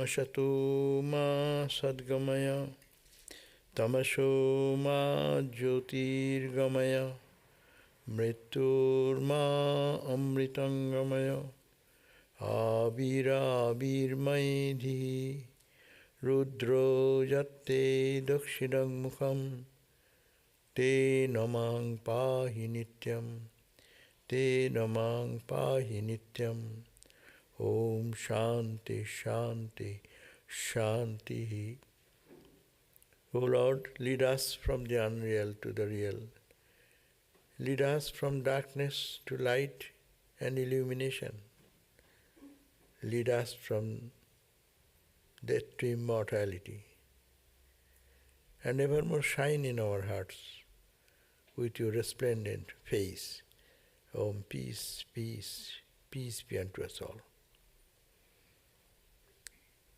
Asato ma sadgamaya tamaso ma jyotirgamaya mrityur ma amritangamaya avirmaidhi rudro yatte dakshidang mukham te namang pahi nityam Om Shanti Shanti Shanti. O Lord, lead us from the unreal to the real. Lead us from darkness to light and illumination. Lead us from death to immortality. And evermore shine in our hearts with your resplendent face. Om, peace, peace, peace be unto us all.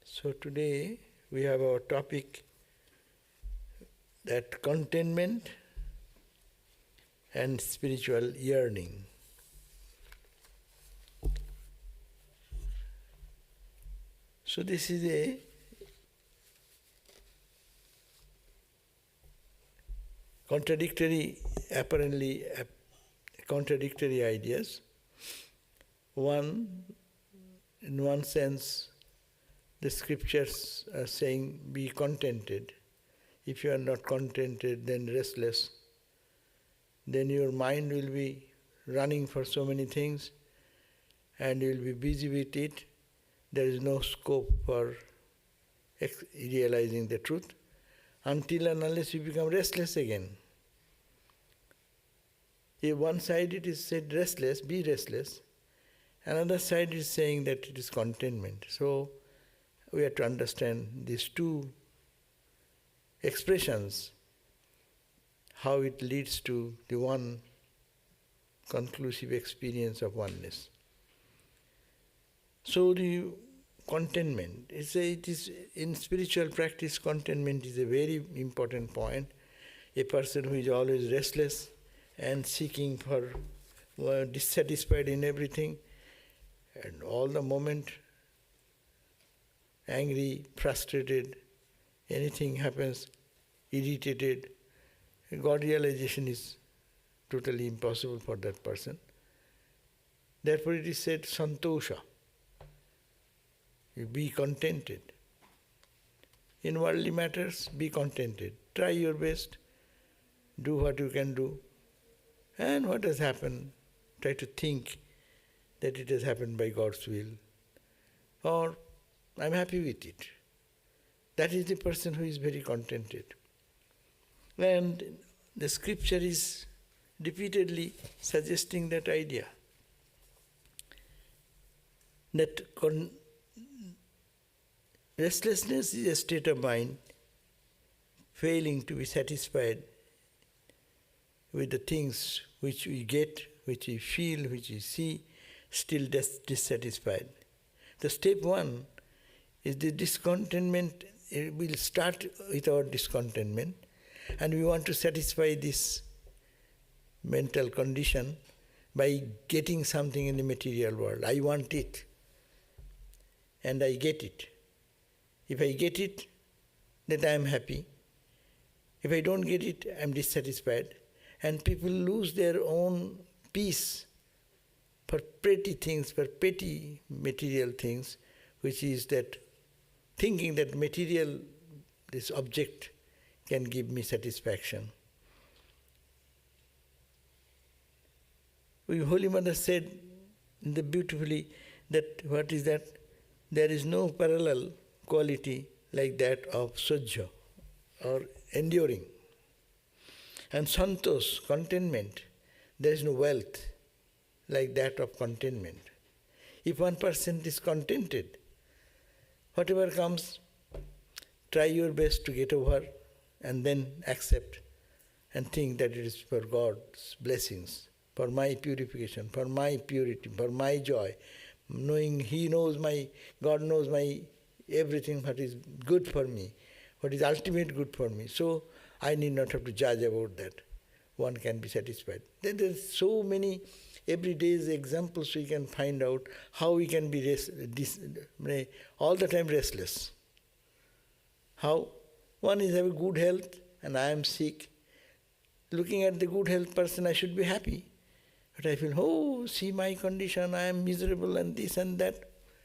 So today we have our topic that contentment and spiritual yearning. So this is a apparently contradictory ideas. One, in one sense, the scriptures are saying, be contented. If you are not contented, then restless. Then your mind will be running for so many things and you will be busy with it. There is no scope for realizing the truth until and unless you become restless again. If one side it is said restless, be restless. Another side is saying that it is contentment. So we have to understand these two expressions, how it leads to the one conclusive experience of oneness. So the contentment, it is in spiritual practice, contentment is a very important point. A person who is always restless and seeking for, dissatisfied in everything, and all the moment angry, frustrated, anything happens, irritated, God realization is totally impossible for that person. Therefore it is said, santosha. You be contented. In worldly matters, be contented. Try your best. Do what you can do. And what has happened, try to think that it has happened by God's will. Or, I'm happy with it. That is the person who is very contented. And the scripture is repeatedly suggesting that idea. That restlessness is a state of mind failing to be satisfied with the things which we get, which we feel, which we see, still dissatisfied. The step one is the discontentment. We'll start with our discontentment, and we want to satisfy this mental condition by getting something in the material world. I want it, and I get it. If I get it, then I am happy. If I don't get it, I am dissatisfied. And people lose their own peace for petty things, for petty material things, which is that thinking that material, this object, can give me satisfaction. Holy Mother said beautifully that what is that? There is no parallel quality like that of sajja, or enduring. And santosh, contentment, there is no wealth like that of contentment. If one person is contented, whatever comes, try your best to get over and then accept and think that it is for God's blessings, for my purification, for my purity, for my joy, knowing God knows my everything, what is good for me, what is ultimate good for me. So I need not have to judge about that. One can be satisfied. Then there are so many every day's examples we can find out how we can be all the time restless. How? One is having good health and I am sick. Looking at the good health person, I should be happy. But I feel, oh, see my condition, I am miserable and this and that.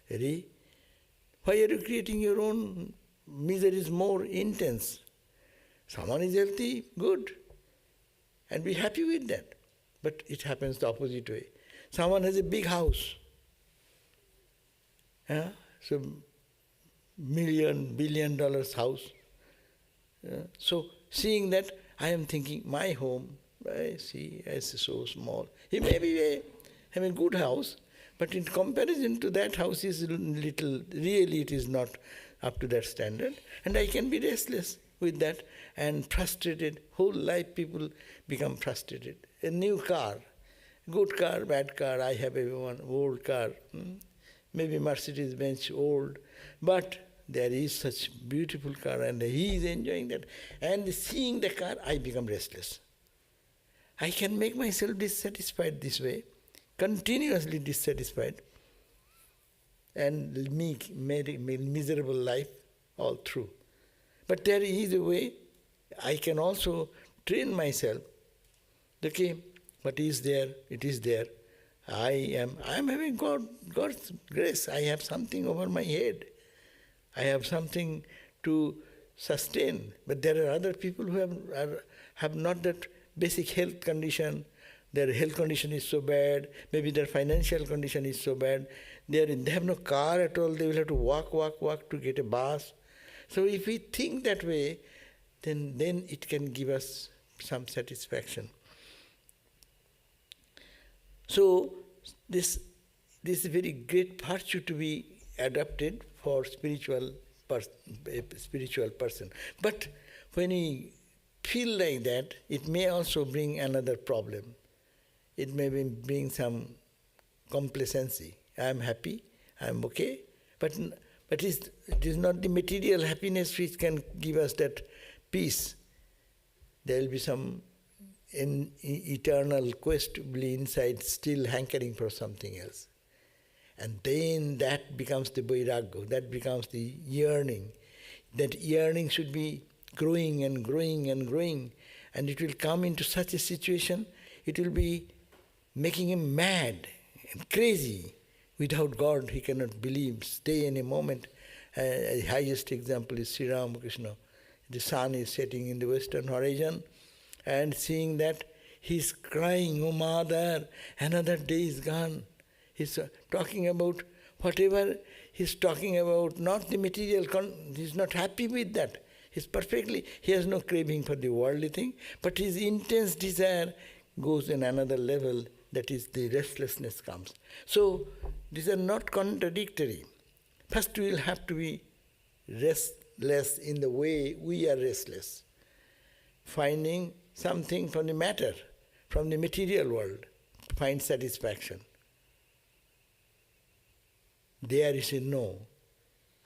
Really? Why are you creating your own misery is more intense? Someone is healthy, good. And be happy with that. But it happens the opposite way. Someone has a big house. So, billion dollars house. So, seeing that, I am thinking, my home, I see, it's so small. He may be having a good house, but in comparison to that house is little, really it is not up to that standard. And I can be restless with that and frustrated. Whole life people become frustrated. A new car, good car, bad car, I have one old car. Maybe Mercedes-Benz old, but there is such beautiful car and he is enjoying that. And seeing the car, I become restless. I can make myself dissatisfied this way, continuously dissatisfied, and make miserable life all through. But there is a way I can also train myself. Okay, what is there, it is there. I am having God's grace. I have something over my head. I have something to sustain. But there are other people who have not that basic health condition. Their health condition is so bad. Maybe their financial condition is so bad. They have no car at all. They will have to walk to get a bus. So if we think that way, then it can give us some satisfaction. So this is a very great virtue to be adopted for spiritual person. But when we feel like that, it may also bring another problem. It may bring some complacency. I am happy, I am okay, but it is not the material happiness which can give us that peace. There will be some eternal quest inside, still hankering for something else. And then that becomes the vairagya, that becomes the yearning. That yearning should be growing and growing and growing. And it will come into such a situation, it will be making him mad and crazy. Without God, he cannot believe, stay in a moment. The highest example is Sri Ramakrishna. The sun is setting in the western horizon, and seeing that, he's crying, "Oh Mother, another day is gone." He's talking about whatever he's talking about, not the material, he's not happy with that. He has no craving for the worldly thing, but his intense desire goes in another level, that is the restlessness comes. So these are not contradictory. First we will have to be restless in the way we are restless, finding something from the matter, from the material world, to find satisfaction. There is a no.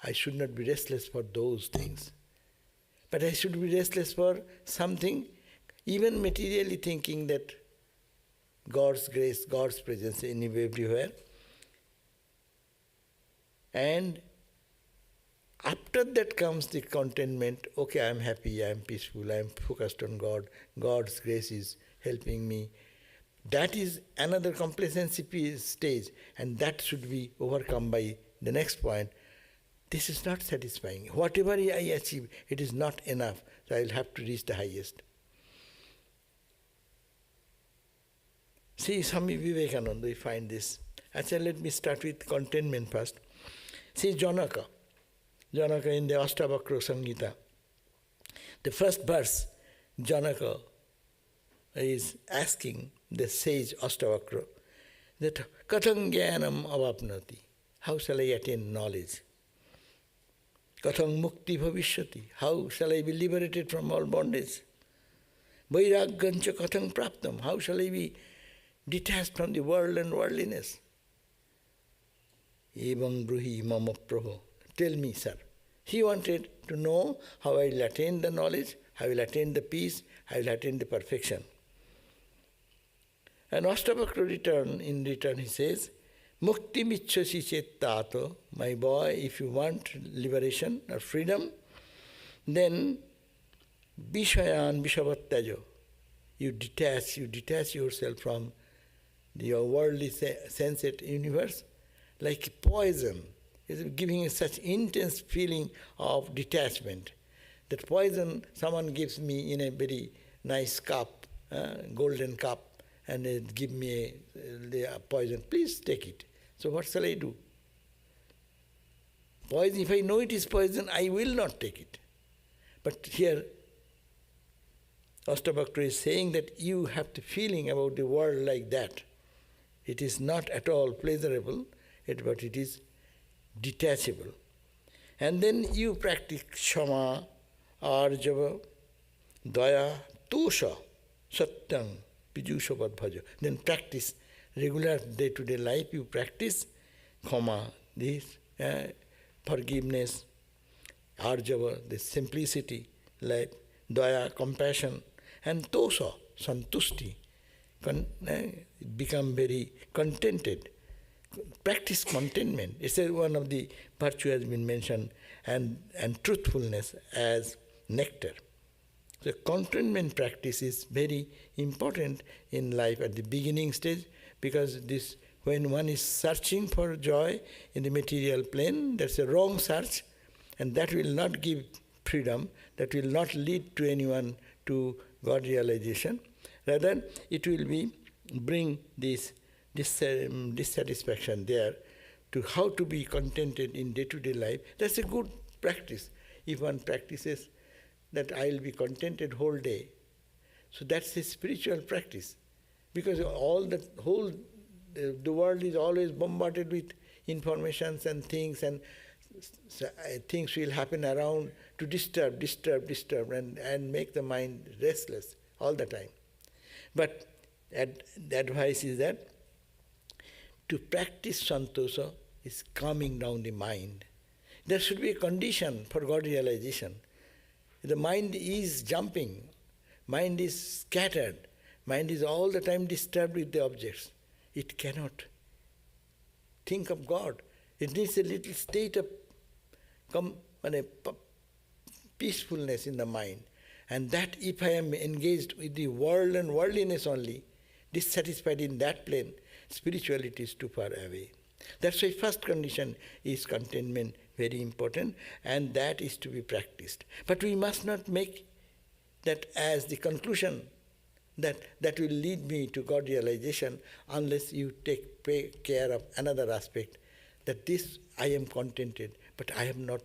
I should not be restless for those things. But I should be restless for something, even materially thinking that God's grace, God's presence everywhere. And after that comes the contentment. Okay, I am happy, I am peaceful, I am focused on God. God's grace is helping me. That is another complacency stage, and that should be overcome by the next point. This is not satisfying. Whatever I achieve, it is not enough, so I will have to reach the highest. See, Swami Vivekananda, we find this. Actually, let me start with contentment first. See, Janaka in the Ashtavakra Samhita, the first verse, Janaka is asking the sage Ashtavakra that Katham Jnanam Avapnati, how shall I attain knowledge? Katham Mukti Bhavishyati, how shall I be liberated from all bondage? Vairagyancha Katham Praptam, how shall I be detached from the world and worldliness? Evam bruhi mama prabhu. Tell me, sir. He wanted to know how I will attain the knowledge, how I will attain the peace, how I will attain the perfection. And Ashtavakra in return he says, Mukti michchasi chettato, my boy, if you want liberation or freedom, then Vishayan Vishavattajo. You detach yourself from your worldly sensate universe like poison. It's giving such intense feeling of detachment. That poison someone gives me in a very nice cup, golden cup, and they give me the poison. Please take it. So what shall I do? Poison, if I know it is poison, I will not take it. But here, Ashtavakra is saying that you have the feeling about the world like that. It is not at all pleasurable, but it is detachable. And then you practice Kshama, Arjava, Daya, Tosha, Satyam, Pijusha Bhaja. Then practice regular day-to-day life, you practice Kshama, this forgiveness, Arjava, the simplicity, life, Daya, compassion, and Tosha, Santusti. Become very contented. Practice contentment. It's one of the virtues has been mentioned, and truthfulness as nectar. So contentment practice is very important in life at the beginning stage, because this, when one is searching for joy in the material plane, that's a wrong search, and that will not give freedom, that will not lead to anyone to God realization. Rather, it will bring this dissatisfaction there to how to be contented in day-to-day life. That's a good practice. If one practices that I will be contented whole day, so that's a spiritual practice. Because the world is always bombarded with informations and things will happen around to disturb and make the mind restless all the time. But the advice is that to practice santosha is calming down the mind. There should be a condition for God realization. The mind is jumping, mind is scattered, mind is all the time disturbed with the objects. It cannot think of God. It needs a little state of peacefulness in the mind. And that if I am engaged with the world and worldliness only, dissatisfied in that plane, spirituality is too far away. That's why first condition is contentment, very important, and that is to be practiced. But we must not make that as the conclusion that will lead me to God realization unless you take care of another aspect, that this I am contented, but I have not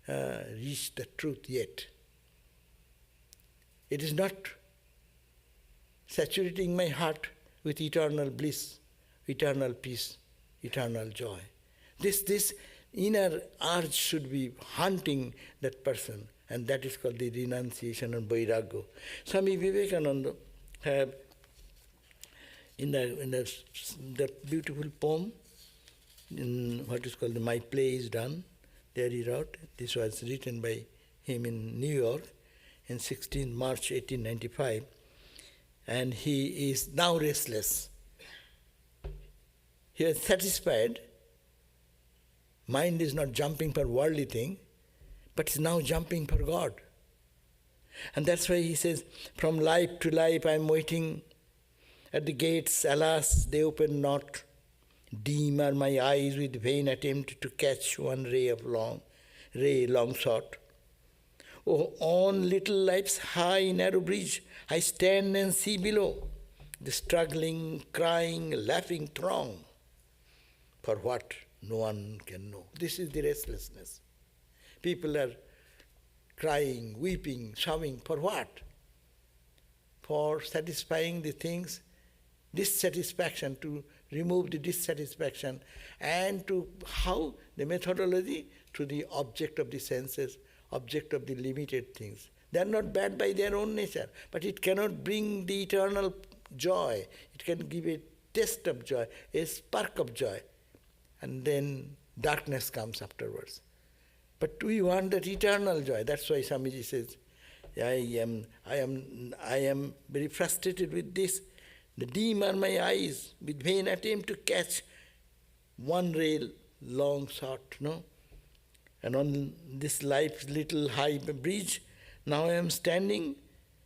reached the truth yet. It is not saturating my heart with eternal bliss, eternal peace, eternal joy. This inner urge should be haunting that person, and that is called the renunciation and vairagya. Swami Vivekananda have in the beautiful poem, in what is called My Play is Done, there he wrote, this was written by him in New York in 16 March 1895, and he is now restless. He is satisfied. Mind is not jumping for worldly thing, but is now jumping for God. And that's why he says, from life to life I am waiting at the gates, alas, they open not. Dim are my eyes with vain attempt to catch one ray long sought. Oh, on little life's high narrow bridge, I stand and see below the struggling, crying, laughing throng. For what? No one can know. This is the restlessness. People are crying, weeping, sobbing. For what? For satisfying the things, dissatisfaction, to remove the dissatisfaction, and to how? The methodology, to the object of the senses, object of the limited things. They are not bad by their own nature, but it cannot bring the eternal joy. It can give a taste of joy, a spark of joy, and then darkness comes afterwards. But we want that eternal joy. That's why Swamiji says, I am very frustrated with this The dim are my eyes, with vain attempt to catch one rail, long short, no? And on this life's little high bridge, now I am standing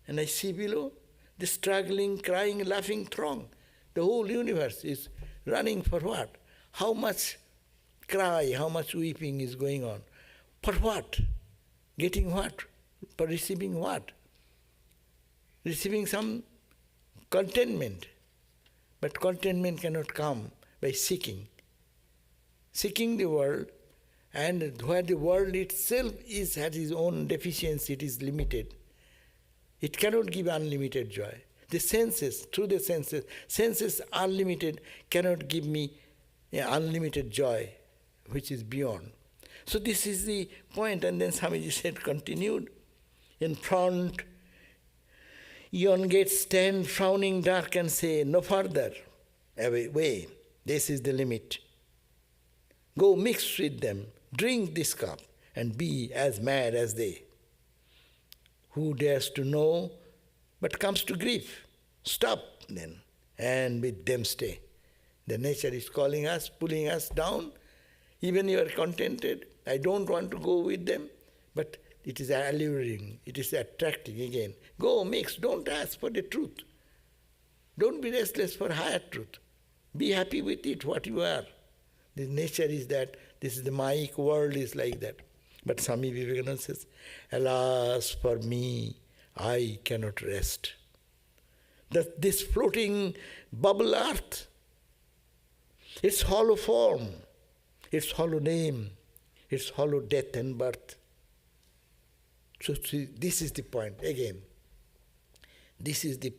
and I see below the struggling, crying, laughing throng. The whole universe is running for what? How much cry, how much weeping is going on? For what? Getting what? For receiving what? Receiving some contentment. But contentment cannot come by seeking. Seeking the world, and where the world itself has its own deficiency, it is limited. It cannot give unlimited joy. The senses, through the senses unlimited cannot give me unlimited joy, which is beyond. So this is the point, and then Swamiji said, continued, in front, yon gates stand frowning dark and say, no further, away, this is the limit. Go mix with them, drink this cup, and be as mad as they. Who dares to know, but comes to grief? Stop then, and with them stay. The nature is calling us, pulling us down. Even you are contented, I don't want to go with them, but it is alluring, it is attracting again. Go, mix, don't ask for the truth. Don't be restless for higher truth. Be happy with it, what you are. The nature is that, this is the Mayic world is like that. But Swami Vivekananda says, alas for me, I cannot rest. This floating bubble earth, its hollow form, its hollow name, its hollow death and birth. So see, this is the point again. This is the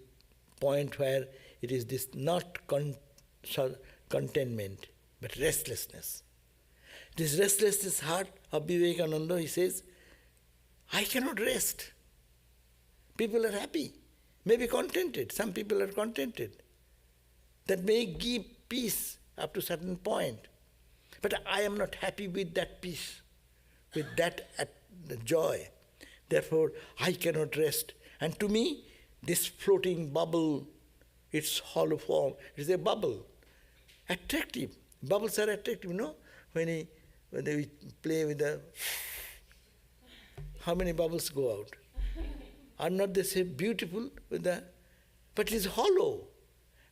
point where it is this not contentment, but restlessness. This restlessness heart of Vivekananda, he says, I cannot rest. People are happy, maybe contented. Some people are contented. That may give peace up to a certain point. But I am not happy with that peace, with that joy. Therefore, I cannot rest. And to me, this floating bubble, its hollow form, is a bubble. Attractive. Bubbles are attractive, you know? When we play with the... How many bubbles go out? Are not they say beautiful with the... But it is hollow.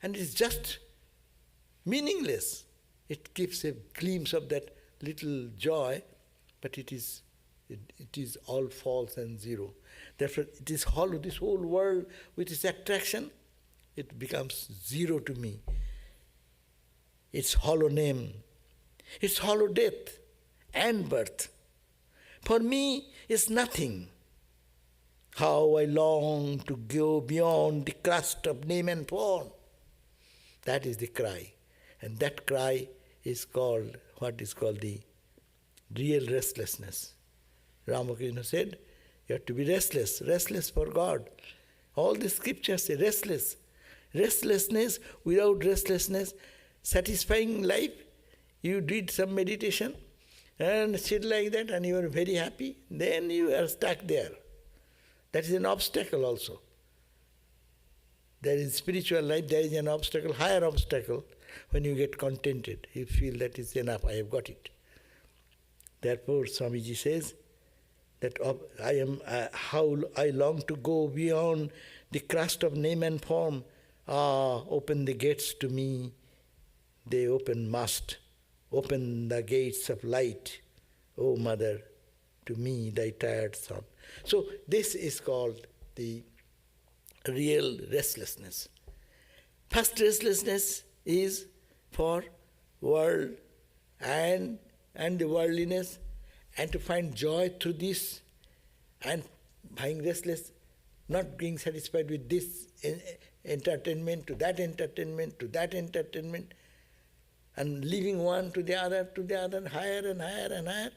And it is just meaningless. It gives a glimpse of that little joy, but it is all false and zero. Therefore, it is hollow. This whole world with its attraction, it becomes zero to me. Its hollow name, its hollow death and birth. For me, is nothing. How I long to go beyond the crust of name and form. That is the cry. And that cry is called, what is called the real restlessness. Ramakrishna said, you have to be restless, restless for God. All the scriptures say restless. Restlessness, without restlessness, satisfying life, you did some meditation and sit like that and you are very happy, then you are stuck there. That is an obstacle also. There is spiritual life, there is an obstacle, higher obstacle. When you get contented, you feel that is enough, I have got it. Therefore, Swamiji says that how I long to go beyond the crust of name and form. Open the gates to me, they must. Open the gates of light, O Mother, to me, thy tired son. So this is called the real restlessness. First restlessness is for world and the worldliness, and to find joy through this, and being restless, not being satisfied with this entertainment, to that entertainment, to that entertainment, and leaving one to the other, higher and higher and higher.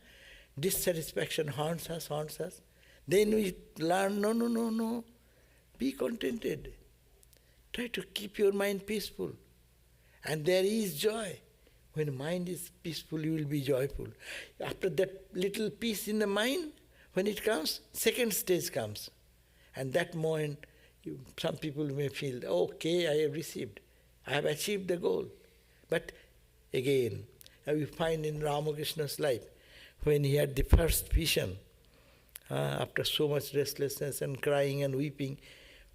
Dissatisfaction haunts us. Then we learn, no. Be contented. Try to keep your mind peaceful. And there is joy. When mind is peaceful, you will be joyful. After that little peace in the mind, when it comes, second stage comes. And that moment, Some people may feel, okay, I have received, I have achieved the goal. But again, we find in Ramakrishna's life, when he had the first vision, after so much restlessness and crying and weeping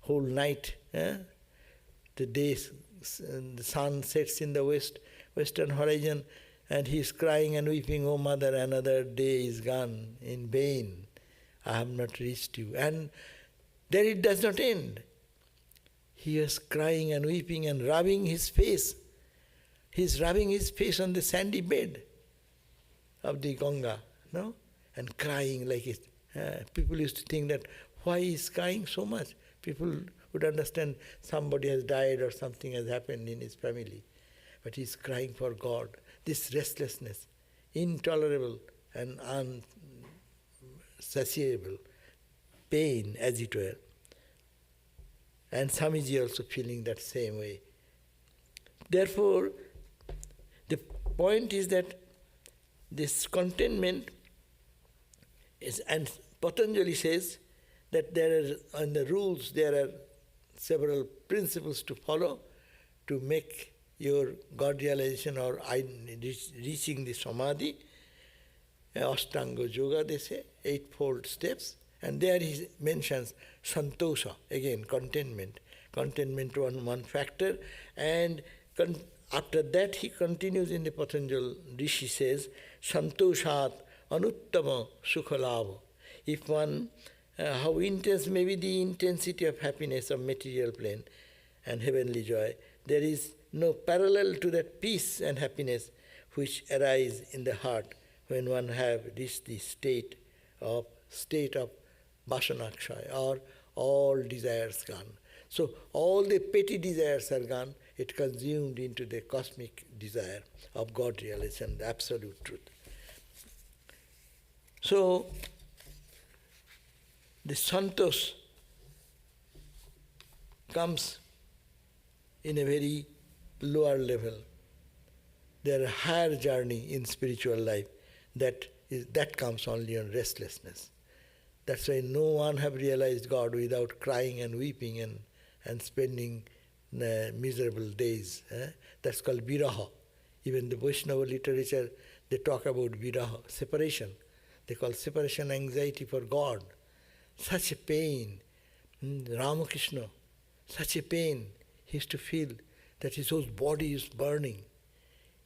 whole night, the day, the sun sets in the western horizon, and he is crying and weeping, "Oh mother, another day is gone in vain. I have not reached you." And there it does not end. He was crying and weeping and rubbing his face. He is rubbing his face on the sandy bed of the Ganga, no? And crying like it. People used to think that, why he is crying so much? People would understand somebody has died or something has happened in his family. But he is crying for God. This restlessness, intolerable and unsatiable pain, as it were. And Swamiji also feeling that same way. Therefore, the point is that this contentment is, and Patanjali says that there are, in the rules, there are several principles to follow to make your God realization or reaching the Samadhi, Ashtanga Yoga, they say, eightfold steps. And there he mentions Santosha, again, contentment. Contentment one factor. And after that he continues in the Patanjali, Rishi says, Santoshat anuttama sukhalava. If one, how intense may be the intensity of happiness of material plane and heavenly joy, there is no parallel to that peace and happiness which arise in the heart when one have reached the state of Vasanakshaya, or all desires gone. So all the petty desires are gone, it consumed into the cosmic desire of God realization, the absolute truth. So the santosh comes in a very lower level. There are higher journey in spiritual life that comes only on restlessness. That's why no one have realized God without crying and weeping and spending miserable days. That's called viraha. Even the Vaishnava literature, they talk about viraha, separation. They call separation anxiety for God. Such a pain. Ramakrishna, such a pain. He used to feel that his whole body is burning.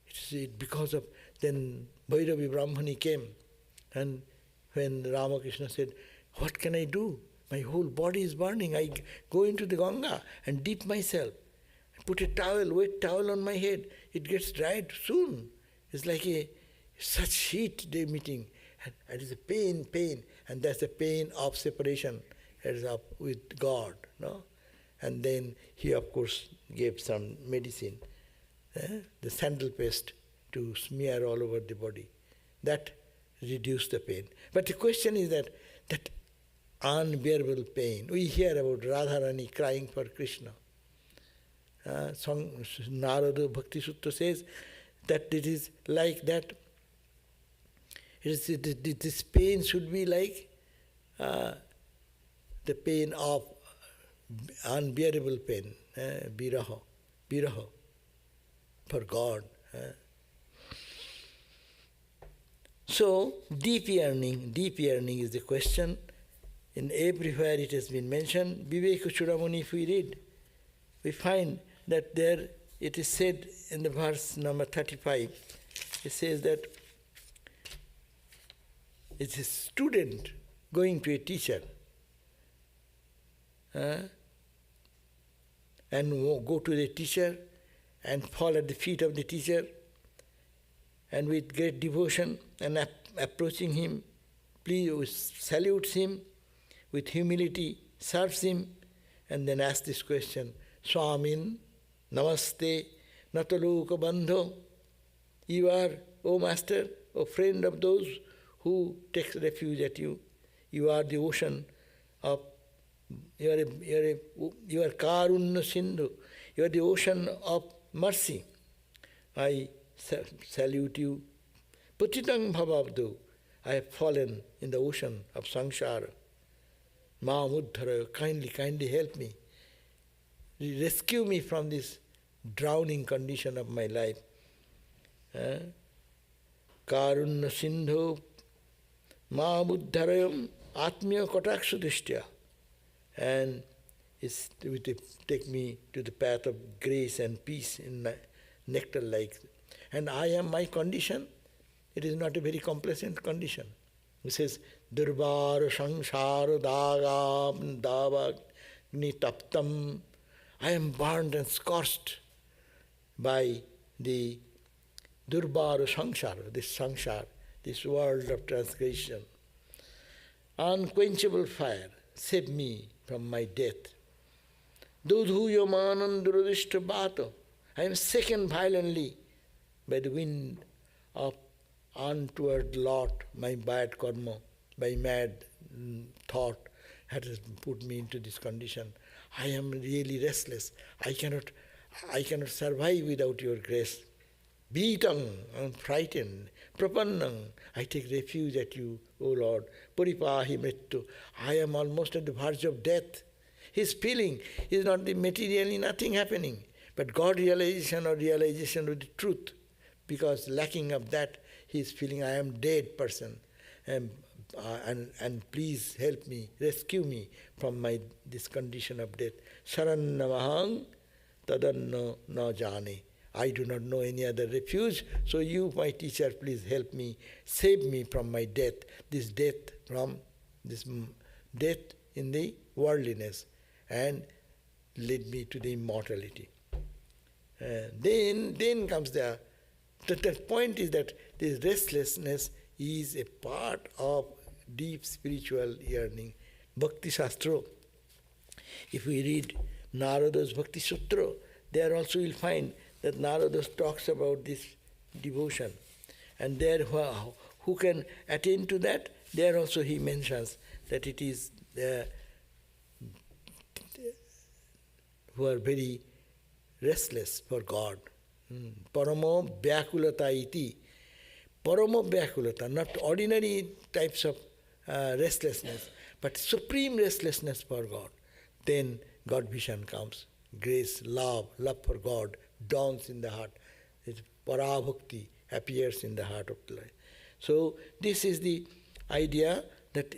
It's because of, then Bhairavi Brahmani came, and when Ramakrishna said, "What can I do? My whole body is burning. I go into the Ganga and dip myself. I put a towel, wet towel on my head. It gets dried soon. It's like such heat they're emitting. And it is a pain. And that's the pain of separation. It is up with God. No? And then he, of course, gave some medicine, the sandal paste, to smear all over the body. That reduced the pain. But the question is that unbearable pain. We hear about Radharani crying for Krishna. Narada Bhakti Sutta says that it is like that. This pain should be like the pain of unbearable pain, viraha, for God. So, deep yearning is the question. In everywhere it has been mentioned. Viveka Chudamani, if we read, we find that there it is said in the verse number 35, it says that it's a student going to a teacher and go to the teacher and fall at the feet of the teacher and with great devotion and approaching him, please salutes him, with humility serves him, and then asks this question, Swamin, Namaste, Nataloka Bandho. You are, O Master, O friend of those who takes refuge at you. You are the ocean of, you are Karunna Sindhu. You are the ocean of mercy. I salute you. Patitang bhavabdu. I have fallen in the ocean of samsara. Mahamuddhara, kindly help me. rescue me from this drowning condition of my life. Karunna Sindhu Ma Buddharayam Atmiya Kataksha Drishtya. And take me to the path of grace and peace in nectar-like. And I am my condition. It is not a very complacent condition. He says, Durbar Sangsara Dagam Davagni Taptam. I am burned and scorched by the Durbar Sangsara, this world of transgression. Unquenchable fire, save me from my death. Dudhuyo manan duradishta bhato. I am shaken violently by the wind of untoward lot, my bad karma, my mad thought has put me into this condition. I am really restless. I cannot survive without your grace. Beaten, I am frightened. Prapannam, I take refuge at you, O Lord. Puripahi mrittu, I am almost at the verge of death. His feeling is not the materially nothing happening, but God realization or realization of the truth. Because lacking of that, he is feeling I am dead person. And please help me, rescue me from this condition of death. Sarannamahang tadanno na jane. I do not know any other refuge, so you, my teacher, please help me, save me from my death, this death in the worldliness, and lead me to the immortality. Then comes the point is that this restlessness is a part of deep spiritual yearning. Bhakti Shastra, if we read Narada's Bhakti Sutra, there also you'll find that Narada talks about this devotion. And there who can attain to that, there also he mentions that it is who are very restless for God. Paramo Vyakulata iti. Paramo Vyakulata, not ordinary types of restlessness, but supreme restlessness for God. Then God vision comes. Grace, love for God dawns in the heart. Parabhakti appears in the heart of the life. So this is the idea that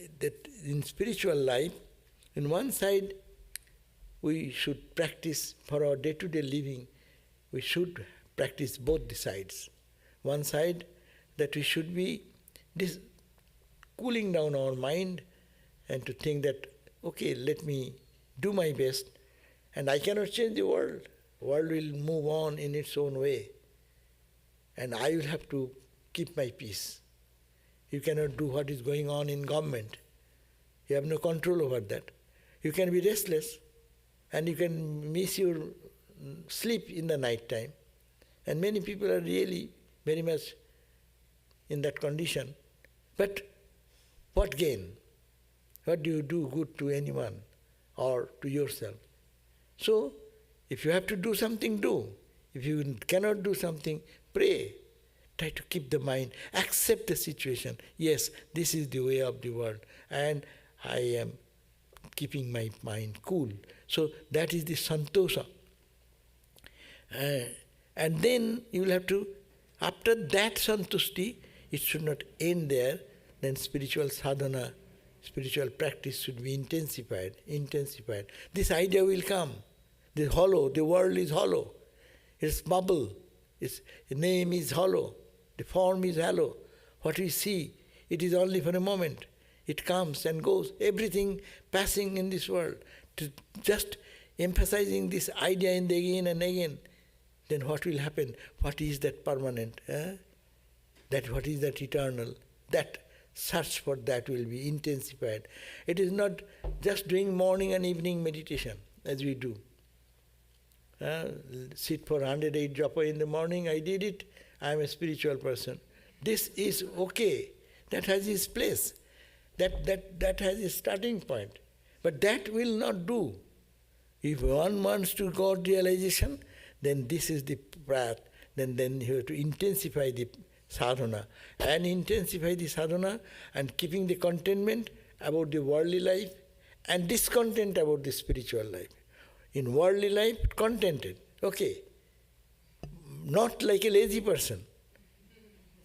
in spiritual life, in one side, we should practice for our day-to-day living, we should practice both the sides. One side, that we should be cooling down our mind and to think that, okay, let me do my best, and I cannot change the world. The world will move on in its own way, and I will have to keep my peace. You cannot do what is going on in government. You have no control over that. You can be restless, and you can miss your sleep in the night time. And many people are really very much in that condition. But what gain? What do you do good to anyone or to yourself? So, if you have to do something, do. If you cannot do something, pray. Try to keep the mind, accept the situation. Yes, this is the way of the world, and I am keeping my mind cool. So that is the santosha. And then you will have to, after that santushti, it should not end there, then spiritual sadhana, spiritual practice should be intensified. This idea will come. The world is hollow. It's bubble. Its name is hollow. The form is hollow. What we see, it is only for a moment. It comes and goes. Everything passing in this world. To just emphasizing this idea in the again and again, then what will happen? What is that permanent? What is that eternal? That search for that will be intensified. It is not just doing morning and evening meditation as we do. Sit for 108 japa in the morning, I did it, I am a spiritual person. This is okay. That has its place. That has a starting point. But that will not do. If one wants to God realization, then this is the path. Then you have to intensify the sadhana. And intensify the sadhana and keeping the contentment about the worldly life and discontent about the spiritual life. In worldly life, contented. Okay. Not like a lazy person.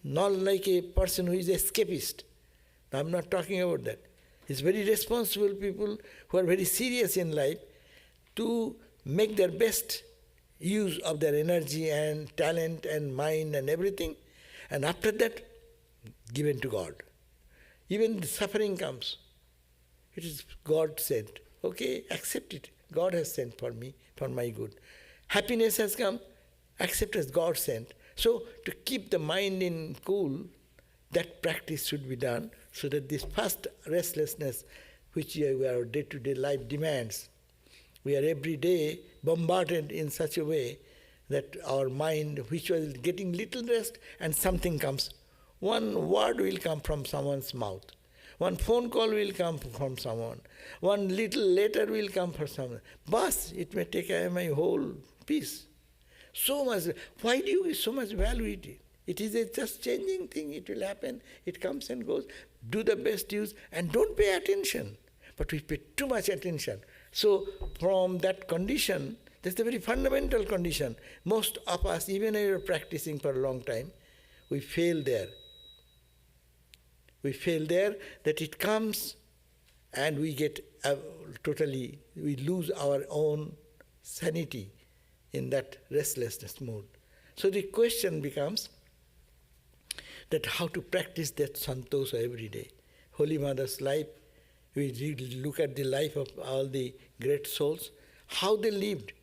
Not like a person who is escapist. I'm not talking about that. It's very responsible people who are very serious in life to make their best use of their energy and talent and mind and everything. And after that, given to God. Even the suffering comes. It is God sent. Okay, accept it. God has sent for me, for my good. Happiness has come, accept as God sent. So to keep the mind in cool, that practice should be done so that this first restlessness which our day-to-day life demands, we are every day bombarded in such a way that our mind, which was getting little rest, and something comes. One word will come from someone's mouth. One phone call will come from someone. One little letter will come from someone. But it may take away my whole peace. So much. Why do you give so much value to it? It is a just changing thing. It will happen. It comes and goes. Do the best use and don't pay attention. But we pay too much attention. So from that condition, that's the very fundamental condition. Most of us, even if we are practicing for a long time, we fail there. We fail there that it comes and we get we lose our own sanity in that restlessness mood. So the question becomes that how to practice that santosha every day. Holy Mother's life, we look at the life of all the great souls, how they lived.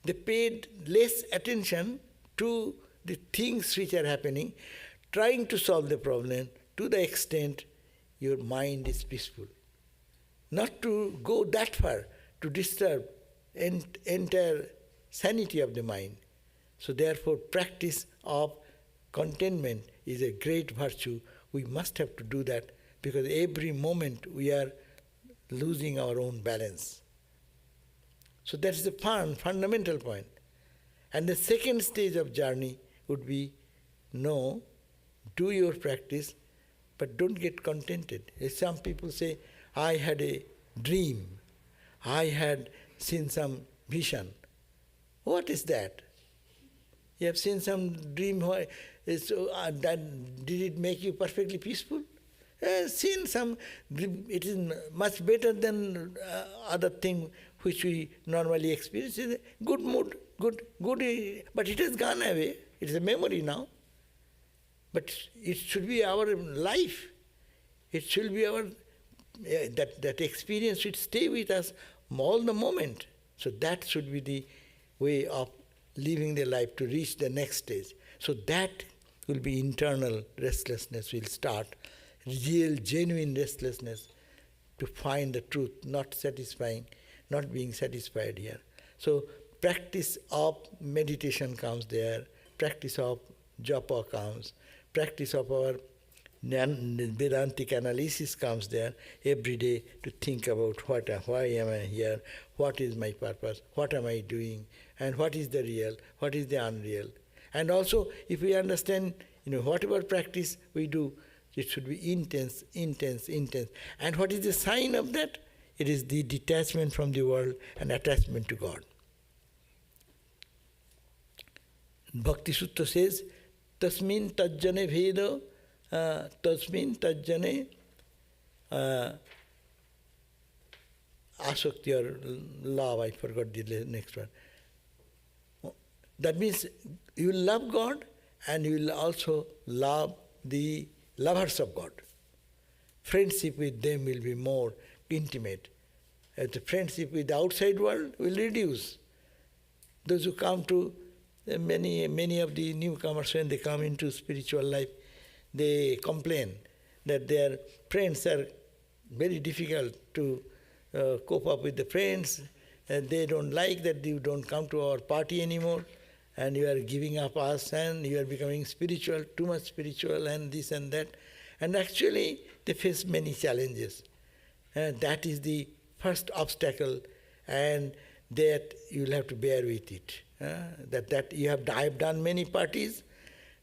They paid less attention to the things which are happening, trying to solve the problem to the extent your mind is peaceful. Not to go that far to disturb entire sanity of the mind. So therefore practice of contentment is a great virtue. We must have to do that because every moment we are losing our own balance. So that is the fundamental point. And the second stage of journey would be, no, do your practice, but don't get contented. Some people say, I had a dream. I had seen some vision. What is that? You have seen some dream. Did it make you perfectly peaceful? Seen some, it is much better than other thing which we normally experience. It's a good mood, good, but it has gone away. It is a memory now. But it should be our life. It should be our, that experience should stay with us all the moment. So that should be the way of living the life to reach the next stage. So that will be internal restlessness will start, real, genuine restlessness to find the truth, not satisfying, not being satisfied here. So practice of meditation comes there, practice of japa comes, practice of our Vedantic analysis comes there every day to think about why am I here, what is my purpose, what am I doing, and what is the real, what is the unreal. And also, if we understand, whatever practice we do, it should be intense, intense, intense. And what is the sign of that? It is the detachment from the world and attachment to God. Bhakti Sutta says, Tasmin tajjane bheda, tasmin tajjane asakti or love, I forgot the next one. That means you will love God and you will also love the lovers of God. Friendship with them will be more intimate. The friendship with the outside world will reduce. Those who come to many of the newcomers, when they come into spiritual life, they complain that their friends are very difficult to cope up with the friends, and they don't like that you don't come to our party anymore, and you are giving up us, and you are becoming spiritual, too much spiritual, and this and that. And actually, they face many challenges. That is the first obstacle, and that you will have to bear with it. I have done many parties,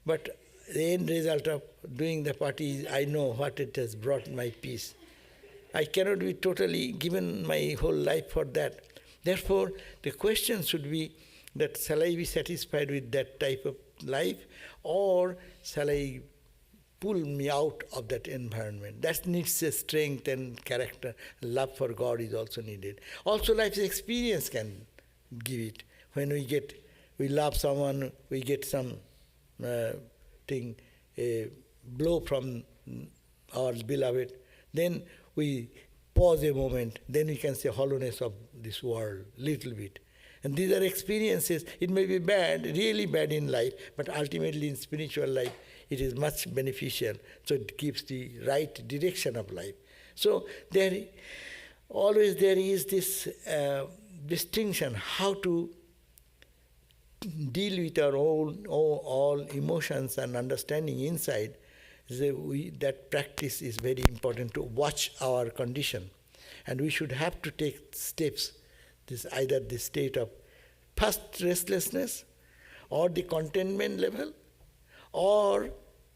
but the end result of doing the party, I know what it has brought my peace. I cannot be totally given my whole life for that, Therefore, the question should be that shall I be satisfied with that type of life, or shall I pull me out of that environment? That needs a strength and character. Love for God is also needed. Also, life's experience can give it. When we love someone, we get some thing, a blow from our beloved, then we pause a moment, then we can say hollowness of this world, little bit. And these are experiences. It may be bad, really bad in life, but ultimately in spiritual life, it is much beneficial. So it gives the right direction of life. So there is this distinction, how to deal with our own all emotions and understanding inside. That practice is very important to watch our condition. And we should have to take steps. Either the state of first restlessness, or the contentment level, or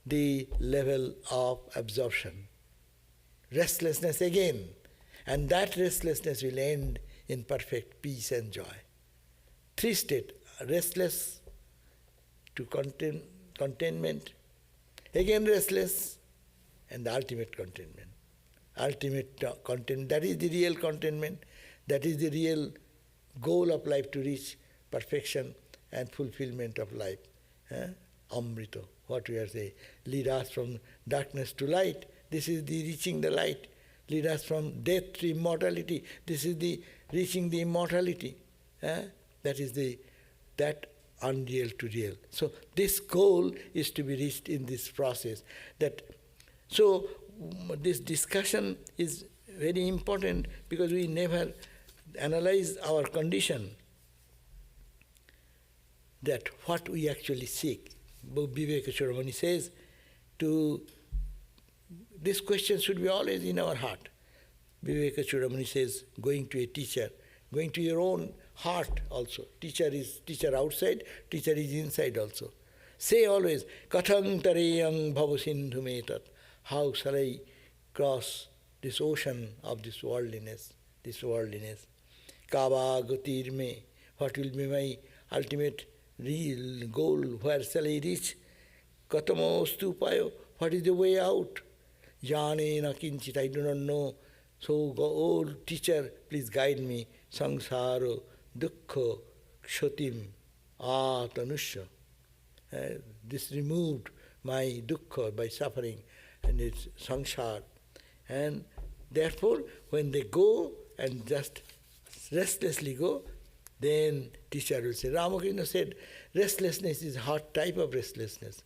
the level of absorption. Restlessness again. And that restlessness will end in perfect peace and joy. 3 states: restless to contentment, again restless, and the ultimate contentment. Ultimate content, that is the real contentment, that is the real goal of life, to reach perfection and fulfillment of life. Amrita, what we are saying. Lead us from darkness to light. This is the reaching the light. Lead us from death to immortality. This is the reaching the immortality. That is that unreal to real. So this goal is to be reached in this process. So this discussion is very important, because we never analyze our condition, that what we actually seek. Vivekachudamani says, this question should be always in our heart. Vivekachudamani says, going to a teacher, going to your own heart also. Teacher is teacher outside, teacher is inside also. Say always, Kathang tareyang bhavasindhu metat. How shall I cross this ocean of this worldliness? Kava gatir me. What will be my ultimate real goal? Where shall I reach? Katamo payo. What is the way out? Jane na kinchit. I do not know. So, old teacher, please guide me. Sangsaro dukkha kshotim atanusha. This removed my dukkha by suffering, and it's samsara. And therefore, when they go and just restlessly go, then teacher will say, Ramakrishna said, restlessness is a hot type of restlessness.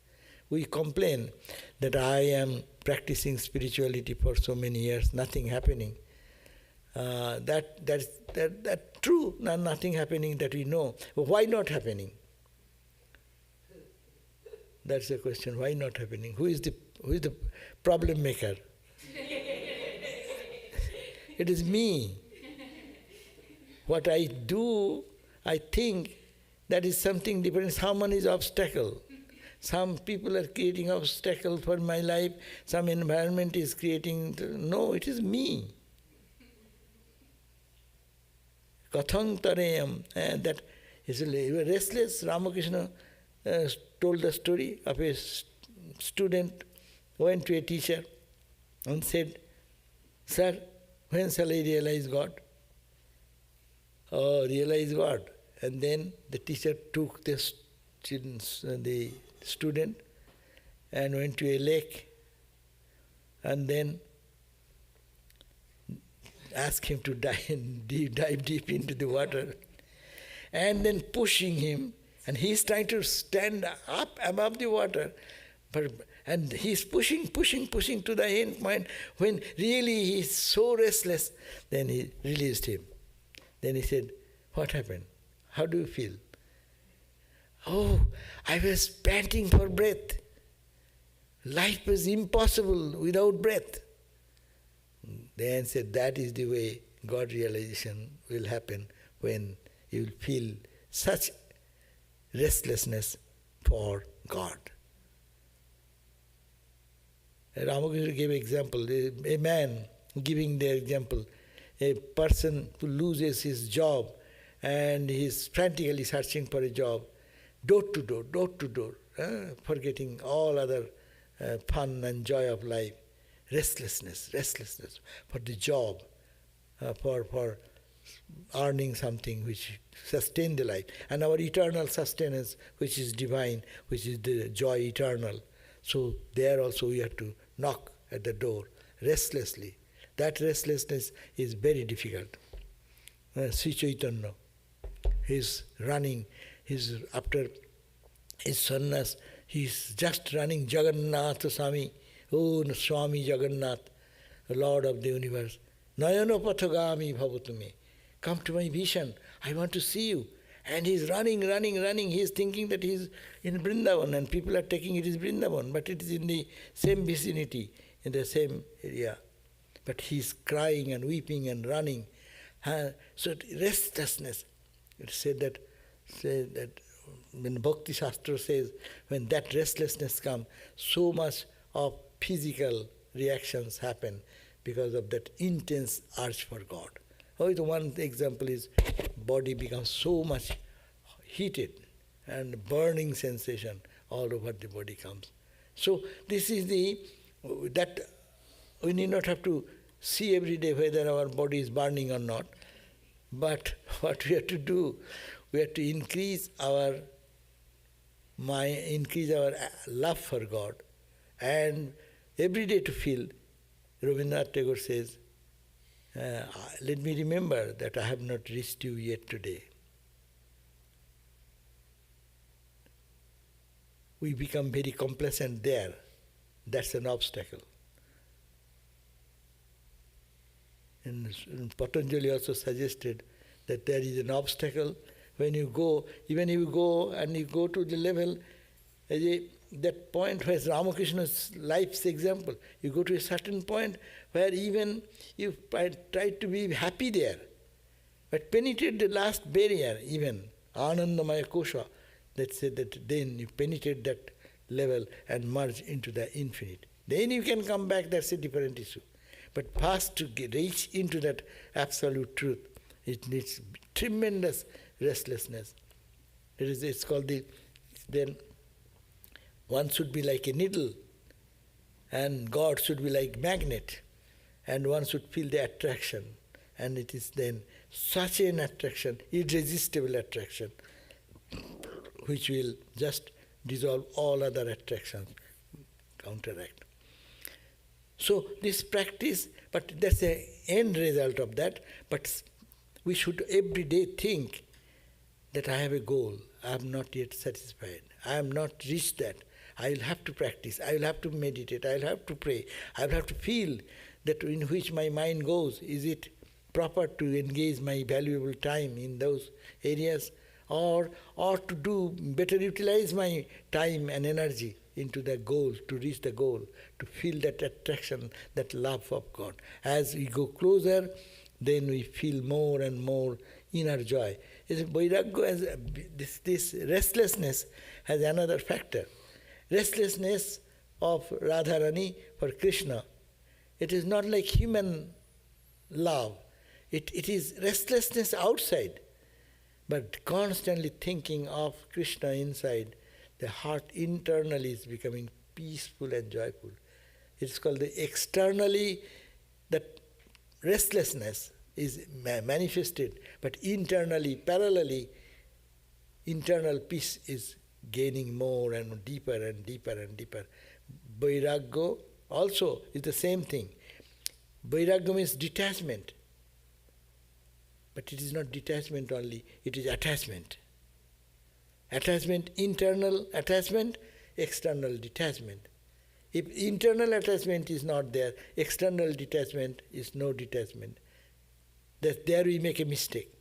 We complain that I am practicing spirituality for so many years, nothing happening. That's true, nothing happening that we know. But why not happening? That's the question. Why not happening? Who is the problem maker? It is me. What I do, I think that is something different. Someone is obstacle. Some people are creating obstacle for my life. Some environment is creating. No, it is me. Kathang tareyam. That is restless. Ramakrishna told the story of a student went to a teacher and said, Sir, when shall I realize God? Oh, realize God. And then the teacher took the student and went to a lake, and then asked him to dive deep into the water, and then pushing him, and he's trying to stand up above the water, and he's pushing to the end point. When really he's so restless, then he released him. Then he said, what happened? How do you feel? Oh, I was panting for breath. Life was impossible without breath. Then said, that is the way God realization will happen, when you will feel such restlessness for God. Ramakrishna gave example, a man giving the example, a person who loses his job and he's frantically searching for a job, door to door, forgetting all other fun and joy of life, restlessness for the job, for earning something which sustain the life, and our eternal sustenance, which is divine, which is the joy eternal. So there also we have to knock at the door restlessly. That restlessness is very difficult. Sri Chaitanya, he's running, he's after his sannyas, he's just running Jagannath Swami, oh Swami Jagannath, the Lord of the universe. Nayano pathagami bhavatume. Come to my vision, I want to see you. And he's running. He's thinking that he's in Vrindavan and people are taking it as Vrindavan, but it is in the same vicinity, in the same area. But he's crying and weeping and running. So restlessness. It said that when Bhakti Shastra says, when that restlessness comes, so much of physical reactions happen because of that intense urge for God. The one example is body becomes so much heated and burning sensation all over the body comes. So this is that we need not have to see every day whether our body is burning or not, but what we have to do, we have to increase our mind, increase our love for God, and every day to feel. Rabindranath Tagore says, let me remember that I have not reached you yet today. We become very complacent there. That's an obstacle. And Patanjali also suggested that there is an obstacle when you go, even if you go and you go to the level, that point where Ramakrishna's life's example, you go to a certain point where even you try to be happy there, but penetrate the last barrier, even Anandamaya Kosha, that said that then you penetrate that level and merge into the infinite. Then you can come back, that's a different issue. But first to reach into that absolute truth, it needs tremendous restlessness. It's called then one should be like a needle, and God should be like magnet, and one should feel the attraction. And it is then such an attraction, irresistible attraction, which will just dissolve all other attractions, counteract. So this practice, but that's the end result of that, but we should every day think that I have a goal, I am not yet satisfied, I am not reached that. I will have to practice, I will have to meditate, I will have to pray, I will have to feel that in which my mind goes. Is it proper to engage my valuable time in those areas, or to do better utilize my time and energy into the goal, to reach the goal, to feel that attraction, that love of God. As we go closer, then we feel more and more inner joy. Vairagya, this restlessness has another factor. Restlessness of Radharani for Krishna. It is not like human love. It is restlessness outside, but constantly thinking of Krishna inside. The heart internally is becoming peaceful and joyful. It's called the externally, that restlessness is manifested, but internally, parallelly, internal peace is gaining more and deeper and deeper and deeper. Vairagya also is the same thing. Vairagya means detachment. But it is not detachment only, it is attachment. Attachment, internal attachment, external detachment. If internal attachment is not there, external detachment is no detachment. That there we make a mistake.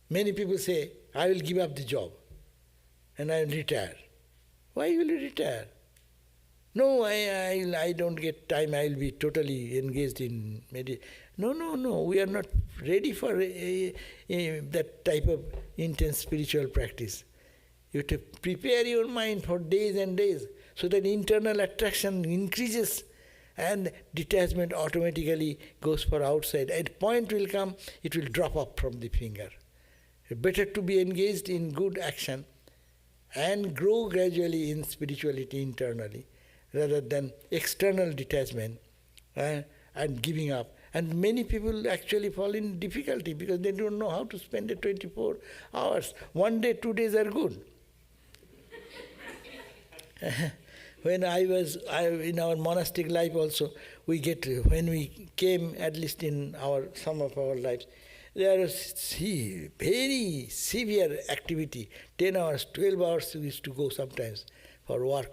Many people say, I will give up the job and I will retire. Why will you retire? No, I don't get time, I will be totally engaged in meditation. No, we are not ready for that type of intense spiritual practice. You have to prepare your mind for days and days so that internal attraction increases and detachment automatically goes for outside. At point will come, it will drop up from the finger. Better to be engaged in good action and grow gradually in spirituality internally, rather than external detachment and giving up. And many people actually fall in difficulty because they don't know how to spend the 24 hours. 1 day, 2 days are good. When in our monastic life also, when we came, at least in some of our lives, there was very severe activity. 10 hours, 12 hours we used to go sometimes for work.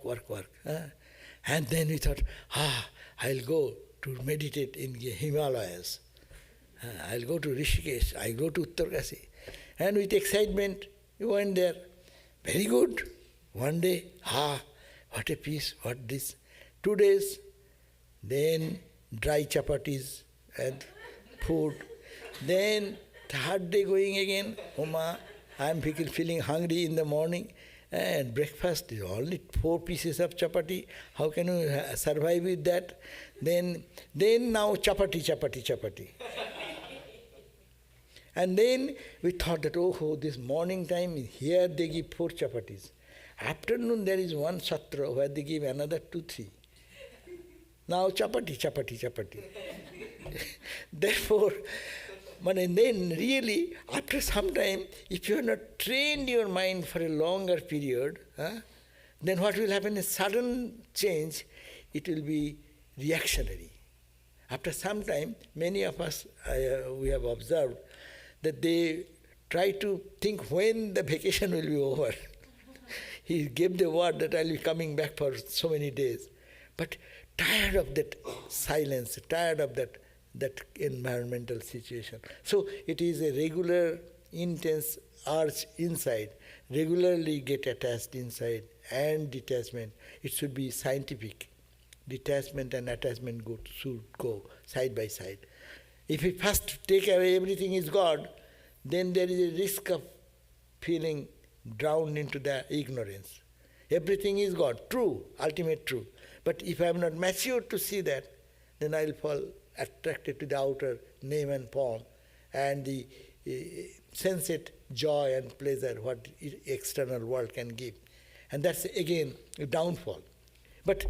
And then we thought, I'll go to meditate in the Himalayas. I'll go to Rishikesh. I'll go to Uttarkasi. And with excitement, we went there. Very good. 1 day, what a peace, what this. 2 days, then dry chapatis and food. Then 3rd day going again, I'm feeling hungry in the morning, and breakfast is only 4 pieces of chapati. How can you survive with that? Then now chapati. And then we thought that, this morning time, here they give 4 chapatis. Afternoon there is one satra where they give another 2, 3. Now chapati. Therefore, and then really, after some time, if you have not trained your mind for a longer period, then what will happen is sudden change, it will be reactionary. After some time, many of us, we have observed that they try to think when the vacation will be over. He gave the word that I'll be coming back for so many days. But tired of that silence, tired of that environmental situation. So it is a regular, intense urge inside, regularly get attached inside, and detachment. It should be scientific. Detachment and attachment should go side by side. If we first take away everything is God, then there is a risk of feeling drowned into the ignorance. Everything is God, true, ultimate truth. But if I am not matured to see that, then I will fall attracted to the outer name and form and the sensate joy and pleasure what external world can give. And that's again a downfall. But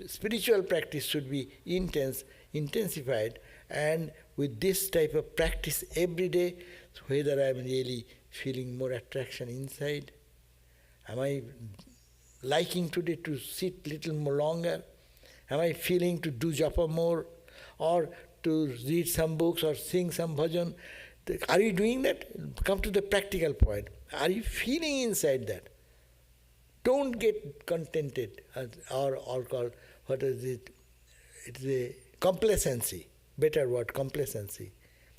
spiritual practice should be intensified, and with this type of practice every day, whether I am really feeling more attraction inside, am I liking today to sit little more longer, am I feeling to do japa more, or to read some books or sing some bhajan. Are you doing that? Come to the practical point. Are you feeling inside that? Don't get contented or called, what is it? It's a complacency, better word, complacency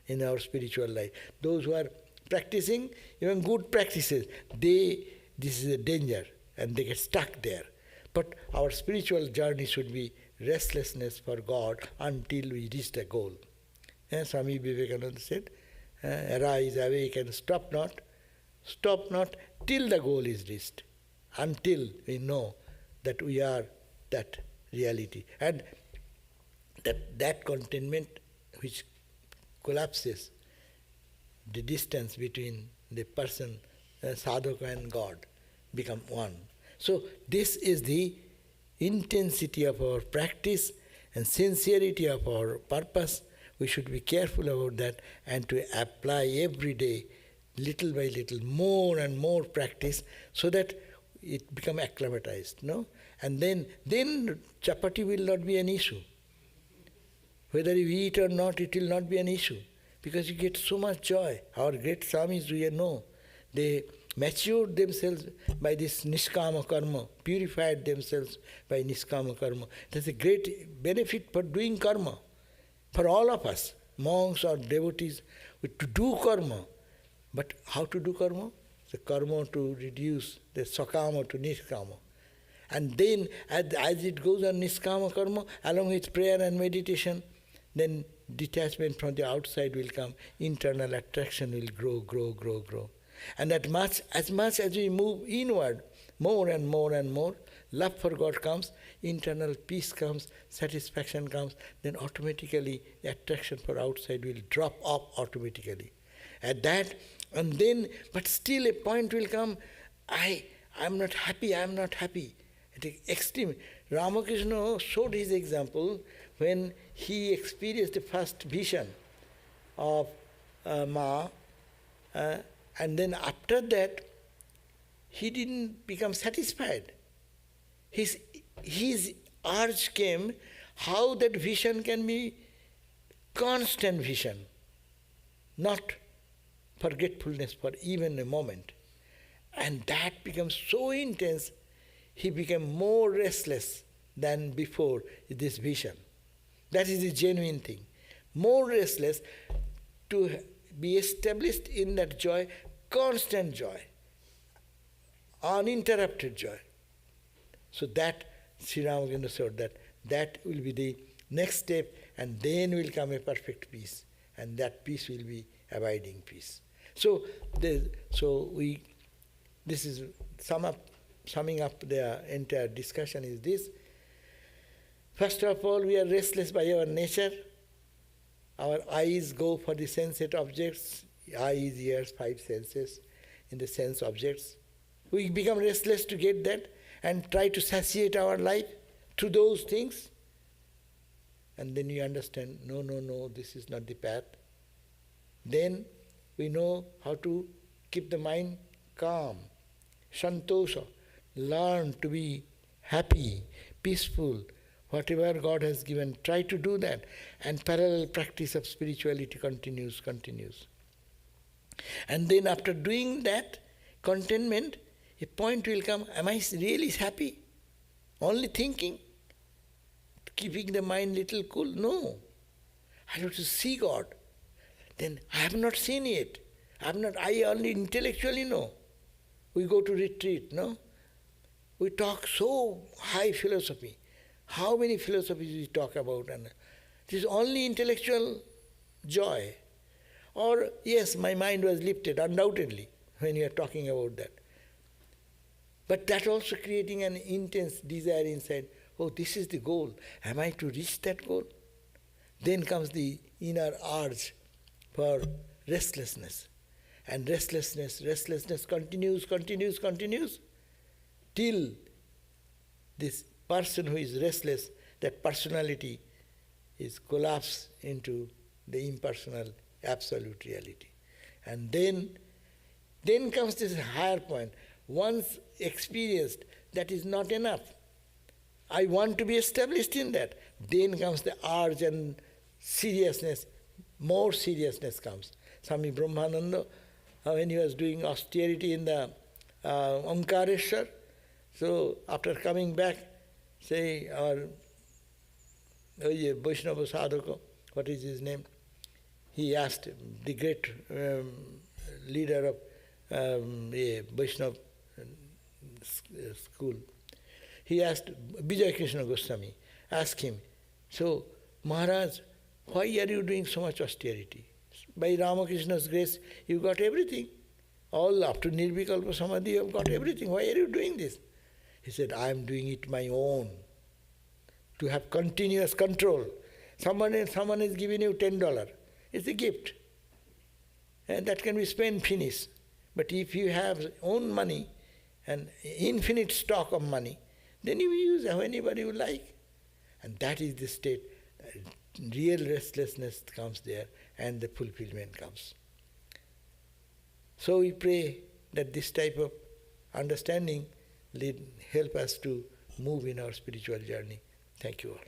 in our spiritual life. Those who are practicing, even good practices, this is a danger and they get stuck there. But our spiritual journey should be restlessness for God until we reach the goal. Swami Vivekananda said, arise, awake, and stop not till the goal is reached, until we know that we are that reality. And that contentment which collapses the distance between the person, sadhaka, and God, become one. So this is the intensity of our practice and sincerity of our purpose. We should be careful about that and to apply every day, little by little, more and more practice, so that it become acclimatized, no? And then chapati will not be an issue. Whether you eat or not, it will not be an issue, because you get so much joy. Our great Swamis, we know, they matured themselves by this niskama karma, purified themselves by niskama karma. That's a great benefit for doing karma. For all of us, monks or devotees, to do karma. But how to do karma? The karma to reduce the sakama to niskama. And then as it goes on niskama karma, along with prayer and meditation, then detachment from the outside will come, internal attraction will grow. And as much as we move inward, more and more and more, love for God comes, internal peace comes, satisfaction comes, then automatically the attraction for outside will drop off automatically. At that, and then, but still a point will come, I'm not happy, I'm not happy. At extreme. Ramakrishna showed his example when he experienced the first vision of Ma, and then after that, he didn't become satisfied. His urge came how that vision can be constant vision, not forgetfulness for even a moment. And that becomes so intense, he became more restless than before this vision. That is the genuine thing. More restless to be established in that joy, constant joy, uninterrupted joy. So that, Sri Ramakrishna said that will be the next step, and then will come a perfect peace, and that peace will be abiding peace. So this is summing up the entire discussion is this. First of all, we are restless by our nature. Our eyes go for the sensate objects, eyes, ears, five senses, in the sense objects. We become restless to get that and try to satiate our life through those things. And then you understand, no, this is not the path. Then we know how to keep the mind calm, santosha, learn to be happy, peaceful, whatever God has given, try to do that. And parallel practice of spirituality continues. And then after doing that, contentment, a point will come, am I really happy? Only thinking, keeping the mind little cool? No. I have to see God. Then I have not seen yet. I only intellectually know. We go to retreat, no? We talk so high philosophy. How many philosophies we talk about? And it is only intellectual joy. Or, yes, my mind was lifted, undoubtedly, when you are talking about that. But that also creating an intense desire inside, oh, this is the goal. Am I to reach that goal? Then comes the inner urge for restlessness. And restlessness continues, till this person who is restless, that personality is collapsed into the impersonal absolute reality. And then comes this higher point. Once experienced, that is not enough. I want to be established in that. Then comes the urge and seriousness, more seriousness comes. Swami Brahmananda, when he was doing austerity in the Omkareshwar, so after coming back, say our Vaishnava sadhaka, what is his name? He asked the great leader of Vaishnava school, he asked Vijay Krishna Goswami, asked him, so Maharaj, why are you doing so much austerity? By Ramakrishna's grace, you got everything. All up to Nirvikalpa Samadhi, you have got everything. Why are you doing this? He said, I am doing it my own, to have continuous control. Someone is giving you $10. It's a gift. And that can be spent, finished. But if you have own money and infinite stock of money, then you use anybody you like. And that is the state. Real restlessness comes there and the fulfillment comes. So we pray that this type of understanding help us to move in our spiritual journey. Thank you all.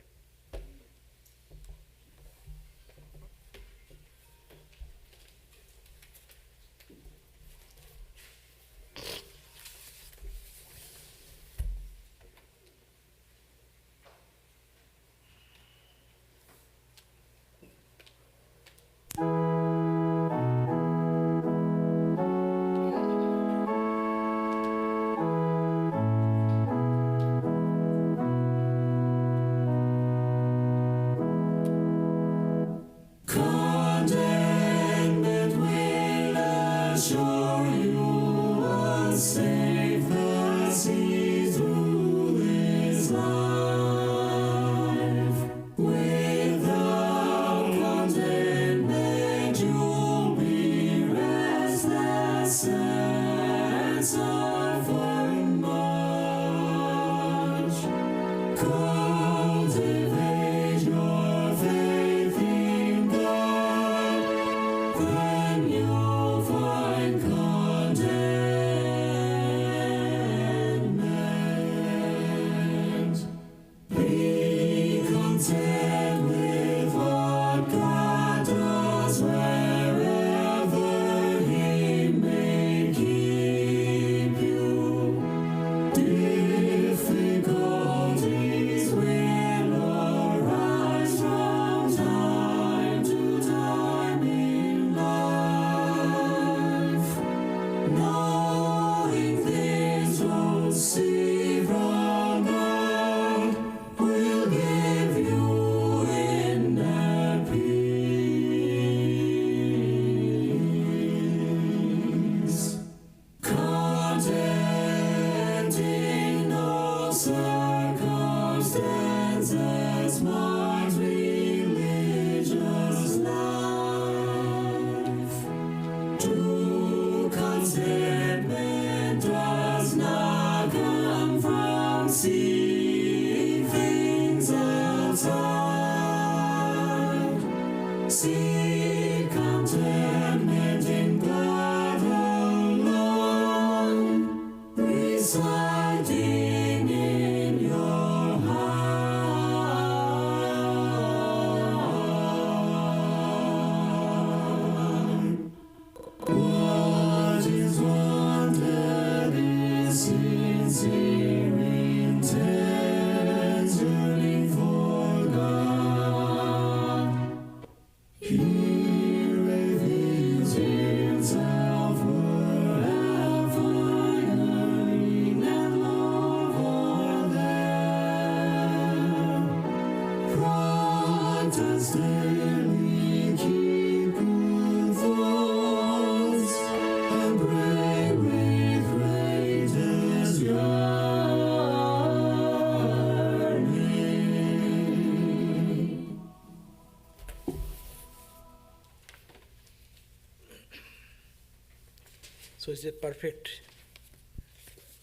So it's a perfect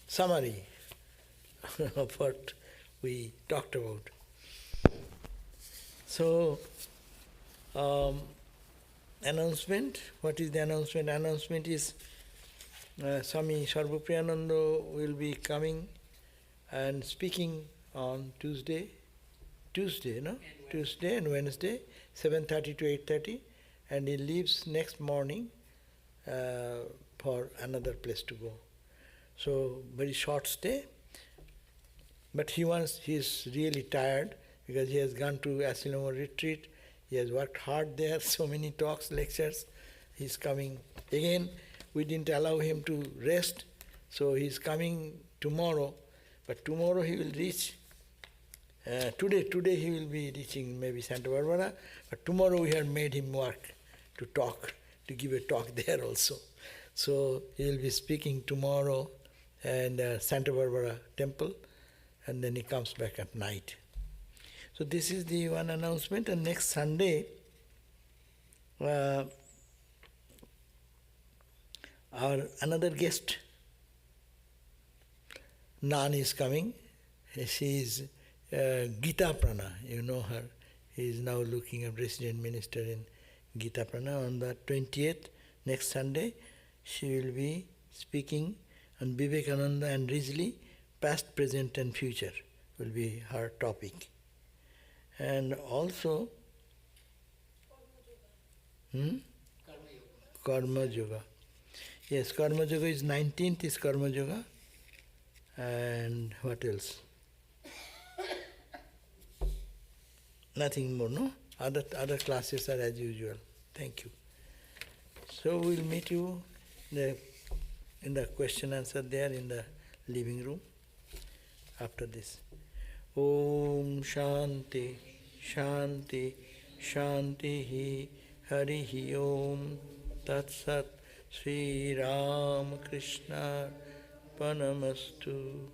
summary of what we talked about. So, announcement. What is the announcement? Announcement is Swami Sarvadevananda will be coming and speaking on Tuesday, no? Tuesday and Wednesday, 7:30 to 8:30, and he leaves next morning for another place to go. So very short stay, but he is really tired because he has gone to Asilama retreat. He has worked hard there, so many talks, lectures. He's coming again. We didn't allow him to rest, so he's coming tomorrow. But tomorrow he will reach. Today he will be reaching maybe Santa Barbara. But tomorrow we have made him work to talk, to give a talk there also. So he will be speaking tomorrow and Santa Barbara temple, and then he comes back at night. So this is the one announcement, and next Sunday, our another guest, Nan, is coming. She is Gita Prana, you know her. He is now looking at resident minister in Gita Prana. On the 20th, next Sunday, she will be speaking on Vivekananda and Rizli, past, present and future will be her topic. And also, Karma Yoga. Yes, Karma Yoga is 19th is Karma Yoga. And what else? Nothing more, no? Other classes are as usual. Thank you. So we'll meet you in the question answer there in the living room after this. Om Shanti, Shanti, Shanti, Hari Om, Tat Sat, Sri Ram Krishna Panamastu.